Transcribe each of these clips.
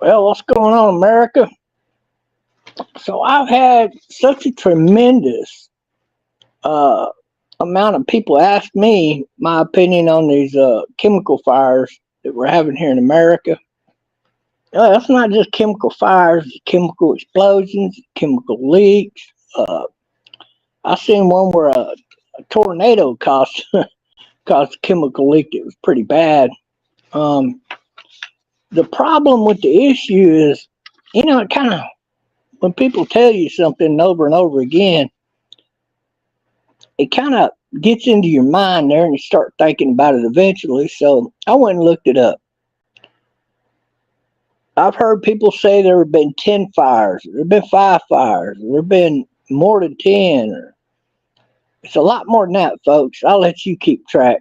Well, what's going on, America? So I've had such a tremendous amount of people ask me my opinion on these chemical fires that we're having here in America. It's not just chemical fires, chemical explosions, chemical leaks. I seen one where a tornado caused a chemical leak that was pretty bad. The problem with the issue is, it kind of, when people tell you something over and over again, it kind of gets into your mind there and you start thinking about it eventually. So I went and looked it up. I've heard people say there have been 10 fires, there have been 5 fires, there have been more than 10. It's a lot more than that, folks. I'll let you keep track.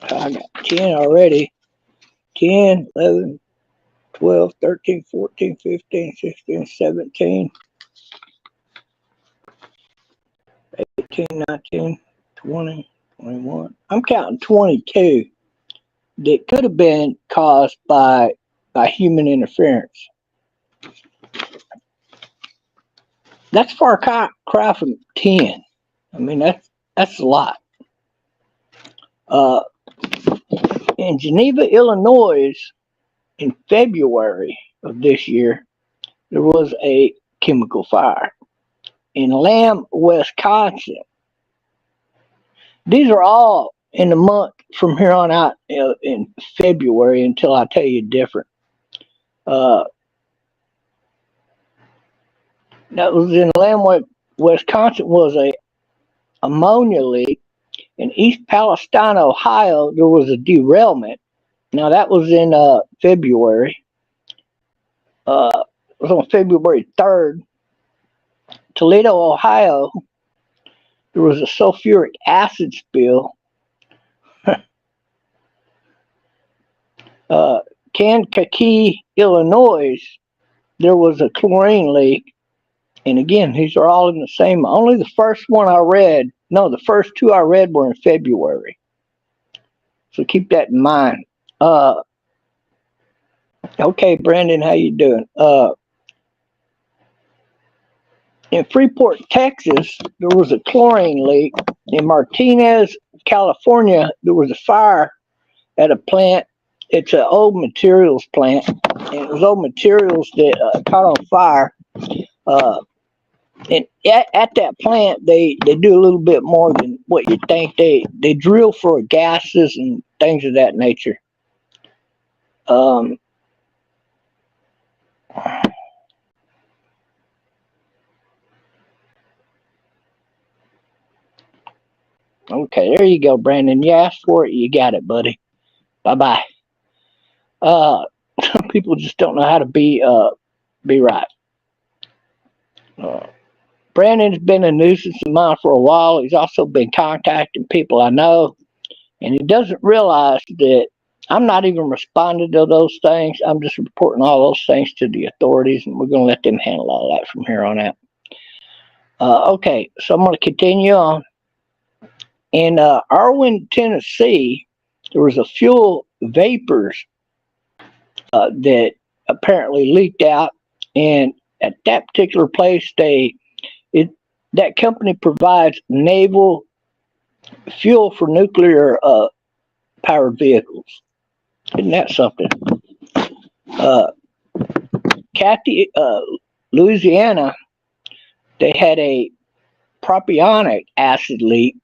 I got 10 already. 10, 11, 12, 13, 14, 15, 16, 17, 18, 19, 20, 21. I'm counting 22 that could have been caused by human interference. That's far cry from 10. I mean, that's a lot. In Geneva, Illinois, in February of this year, there was a chemical fire. In Lamb, Wisconsin, these are all in the month from here on out in February until I tell you different. That was in Lamb, Wisconsin, was a ammonia leak. In East Palestine, Ohio, there was a derailment. Now that was in February. It was on February 3rd. Toledo, Ohio, there was a sulfuric acid spill. Kankakee, Illinois, there was a chlorine leak. And again, these are all in the same. Only the first one I read, no, the first 2 I read were in February. So keep that in mind. Okay, Brandon, how you doing? In Freeport, Texas, there was a chlorine leak. In Martinez, California, there was a fire at a plant. It's an old materials plant. And it was old materials that caught on fire. And at that plant, they do a little bit more than what you think. They drill for gases and things of that nature. Okay, there you go, Brandon. You asked for it, you got it, buddy. Bye-bye. Some people just don't know how to be right. Brandon's been a nuisance of mine for a while. He's also been contacting people I know, and he doesn't realize that I'm not even responding to those things. I'm just reporting all those things to the authorities, and we're going to let them handle all that from here on out. Okay, so I'm going to continue on. In Erwin, Tennessee, there was a fuel vapors that apparently leaked out, and at that particular place, that company provides naval fuel for nuclear powered vehicles. Isn't that something? Kathy, Louisiana, they had a propionic acid leak.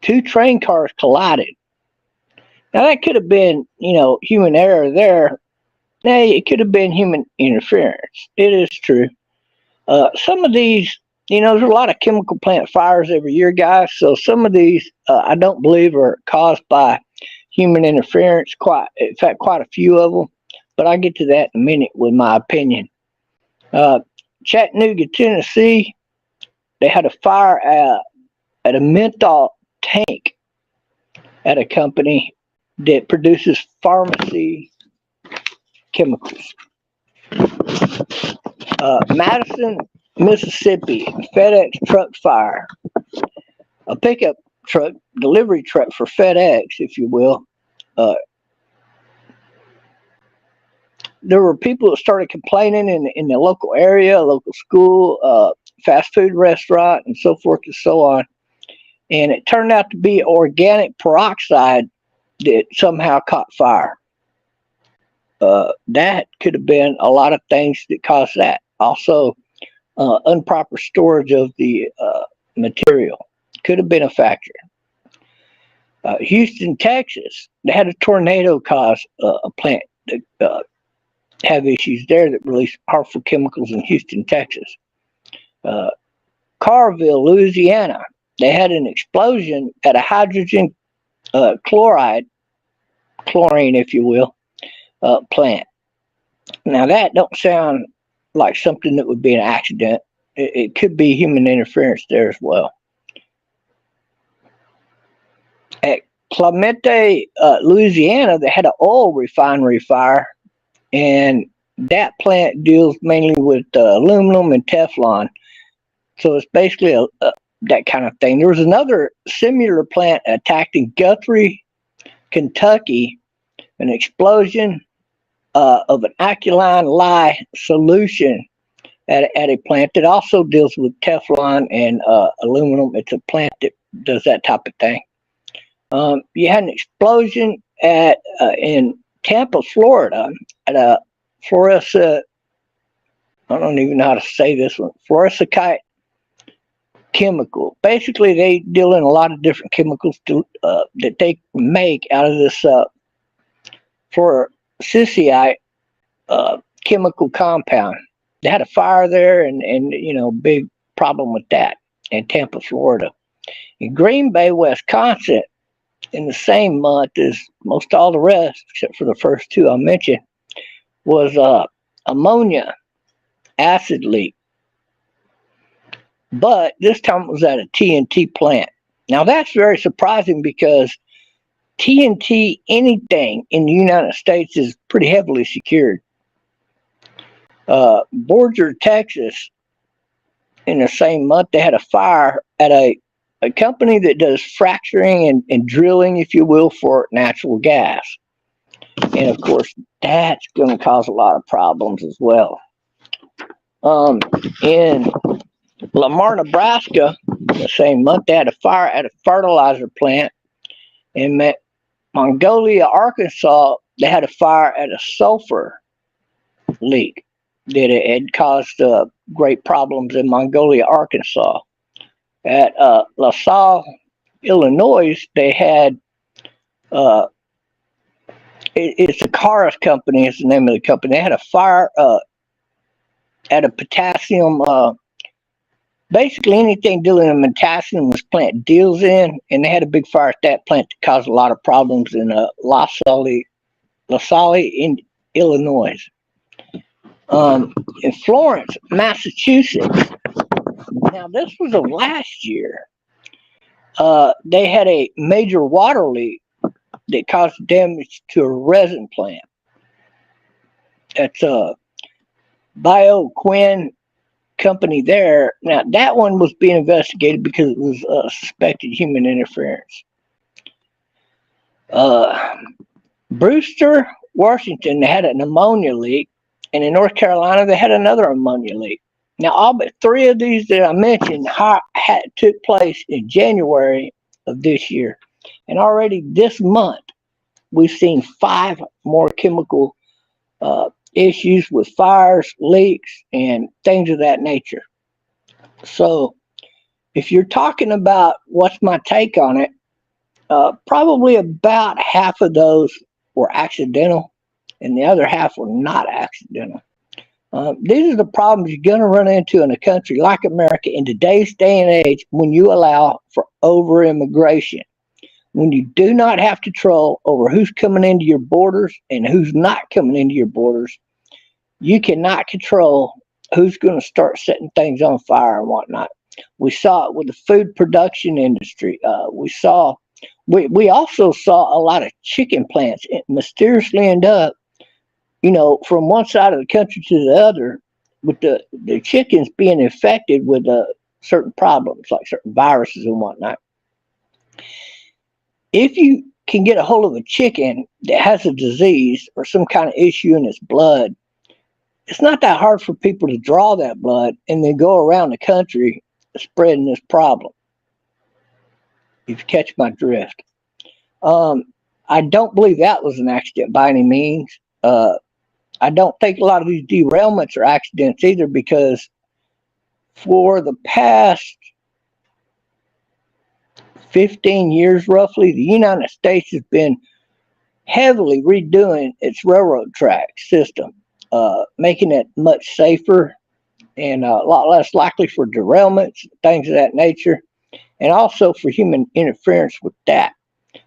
2 train cars collided. Now that could have been, human error there. Nay, it could have been human interference. It is true. Some of these, there's a lot of chemical plant fires every year, guys. So some of these, I don't believe are caused by human interference. In fact, quite a few of them. But I'll get to that in a minute with my opinion. Chattanooga, Tennessee, they had a fire at a menthol tank at a company that produces pharmacy chemicals. Madison, Mississippi, FedEx truck fire. A pickup truck, delivery truck for FedEx, if you will. There were people that started complaining in the local area, local school, fast food restaurant, and so forth and so on. And it turned out to be organic peroxide that somehow caught fire. That could have been a lot of things that caused that. Also, improper storage of the material could have been a factor. Houston, Texas, they had a tornado cause a plant that have issues there that released harmful chemicals in Houston, Texas. Carville, Louisiana, they had an explosion at a hydrogen chlorine, if you will, plant. Now that don't sound like something that would be an accident. It could be human interference there as well. At Clemente, Louisiana, they had an oil refinery fire, and that plant deals mainly with aluminum and Teflon. So it's basically that kind of thing. There was another similar plant attacked in Guthrie, Kentucky, an explosion of an alkaline lye solution at a plant that also deals with Teflon and aluminum. It's a plant that does that type of thing. You had an explosion in Tampa, Florida, at a fluorescent, I don't even know how to say this one, fluorescent chemical. Basically, they deal in a lot of different chemicals that they make out of this fluorescent chemical compound. They had a fire there, and big problem with that in Tampa, Florida. In Green Bay, Wisconsin, in the same month as most all the rest, except for the first two I mentioned, was ammonia acid leak. But this time it was at a TNT plant. Now that's very surprising because TNT, anything in the United States, is pretty heavily secured. Borger, Texas, in the same month, they had a fire at a company that does fracturing and drilling, if you will, for natural gas. And of course, that's going to cause a lot of problems as well. In Lamar, Nebraska, the same month, they had a fire at a fertilizer plant. In Mongolia, Arkansas, they had a fire at a sulfur leak that it had caused great problems in Mongolia, Arkansas. At LaSalle, Illinois, they had it's a Caris company, is the name of the company. They had a fire at a potassium, basically anything dealing in potassium this plant deals in, and they had a big fire at that plant that caused a lot of problems in LaSalle, in Illinois. In Florence, Massachusetts, now this was of last year, they had a major water leak that caused damage to a resin plant. It's a Bioquin company there. Now that one was being investigated because it was suspected human interference. Brewster, Washington, they had an ammonia leak, and in North Carolina they had another ammonia leak. Now all but three of these that I mentioned took place in January of this year, and already this month we've seen 5 more chemical issues with fires, leaks, and things of that nature. So if you're talking about what's my take on it, probably about half of those were accidental and the other half were not accidental. These are the problems you're going to run into in a country like America in today's day and age when you allow for over-immigration. When you do not have control over who's coming into your borders and who's not coming into your borders, you cannot control who's going to start setting things on fire and whatnot. We saw it with the food production industry. We also saw a lot of chicken plants mysteriously end up, from one side of the country to the other, with the chickens being infected with certain problems, like certain viruses and whatnot. If you can get a hold of a chicken that has a disease or some kind of issue in its blood, it's not that hard for people to draw that blood and then go around the country spreading this problem. If you catch my drift. I don't believe that was an accident by any means. I don't think a lot of these derailments are accidents either, because for the past 15 years roughly, the United States has been heavily redoing its railroad track system, making it much safer and a lot less likely for derailments, things of that nature, and also for human interference with that.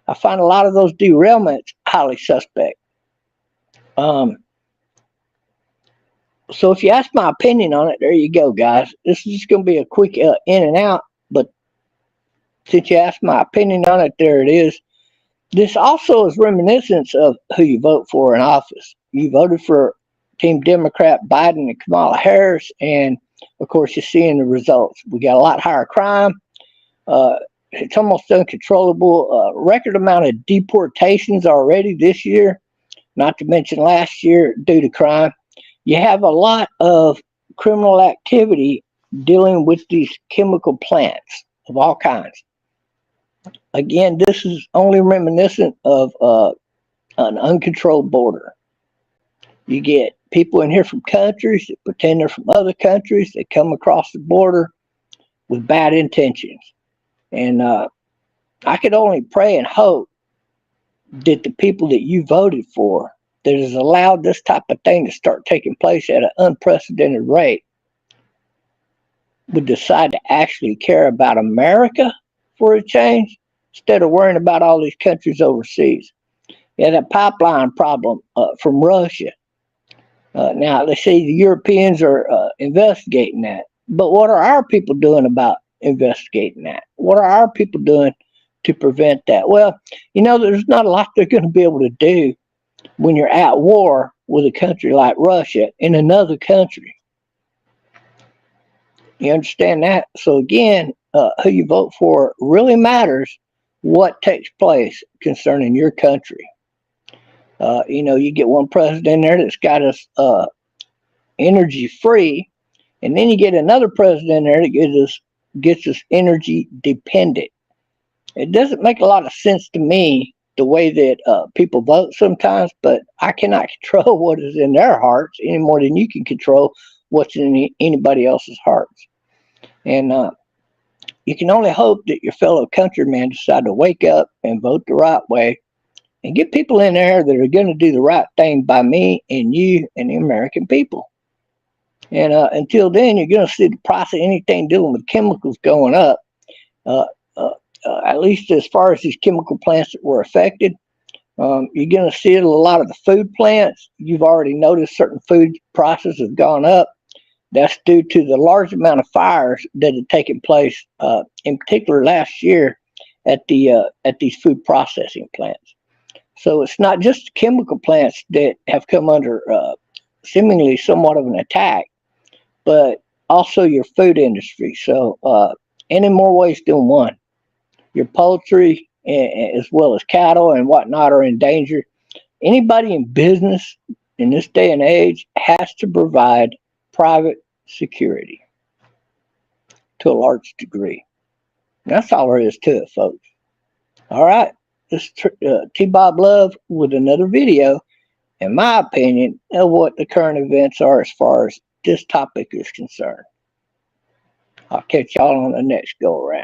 I find a lot of those derailments highly suspect. So if you ask my opinion on it, there you go, guys. This is just going to be a quick in and out, but since you asked my opinion on it, there it is. This also is reminiscent of who you vote for in office. You voted for Team Democrat Biden and Kamala Harris, and of course you're seeing the results. We got a lot higher crime. It's almost uncontrollable. Record amount of deportations already this year, not to mention last year, due to crime. You have a lot of criminal activity dealing with these chemical plants of all kinds. Again, this is only reminiscent of an uncontrolled border. You get people in here from countries that pretend they're from other countries. They come across the border with bad intentions. And I could only pray and hope that the people that you voted for, that has allowed this type of thing to start taking place at an unprecedented rate, would decide to actually care about America for a change, instead of worrying about all these countries overseas. Yeah, that pipeline problem from Russia. Now, they say the Europeans are investigating that. But what are our people doing about investigating that? What are our people doing to prevent that? Well, you know, there's not a lot they're going to be able to do when you're at war with a country like Russia in another country. You understand that? So again, who you vote for really matters what takes place concerning your country. You know, you get one president there that's got us energy free, and then you get another president there that gets us energy dependent. It doesn't make a lot of sense to me the way that people vote sometimes, but I cannot control what is in their hearts any more than you can control what's in anybody else's hearts. And you can only hope that your fellow countrymen decide to wake up and vote the right way, and get people in there that are going to do the right thing by me and you and the American people. And until then, you're going to see the price of anything dealing with chemicals going up, at least as far as these chemical plants that were affected. You're going to see it in a lot of the food plants. You've already noticed certain food prices have gone up. That's due to the large amount of fires that had taken place, in particular last year, at these food processing plants. So it's not just chemical plants that have come under seemingly somewhat of an attack, but also your food industry. So any more ways than one. Your poultry, as well as cattle and whatnot, are in danger. Anybody in business in this day and age has to provide private security to a large degree. And that's all there is to it, folks. All right. This is TBob Love with another video, in my opinion, of what the current events are as far as this topic is concerned. I'll catch y'all on the next go around.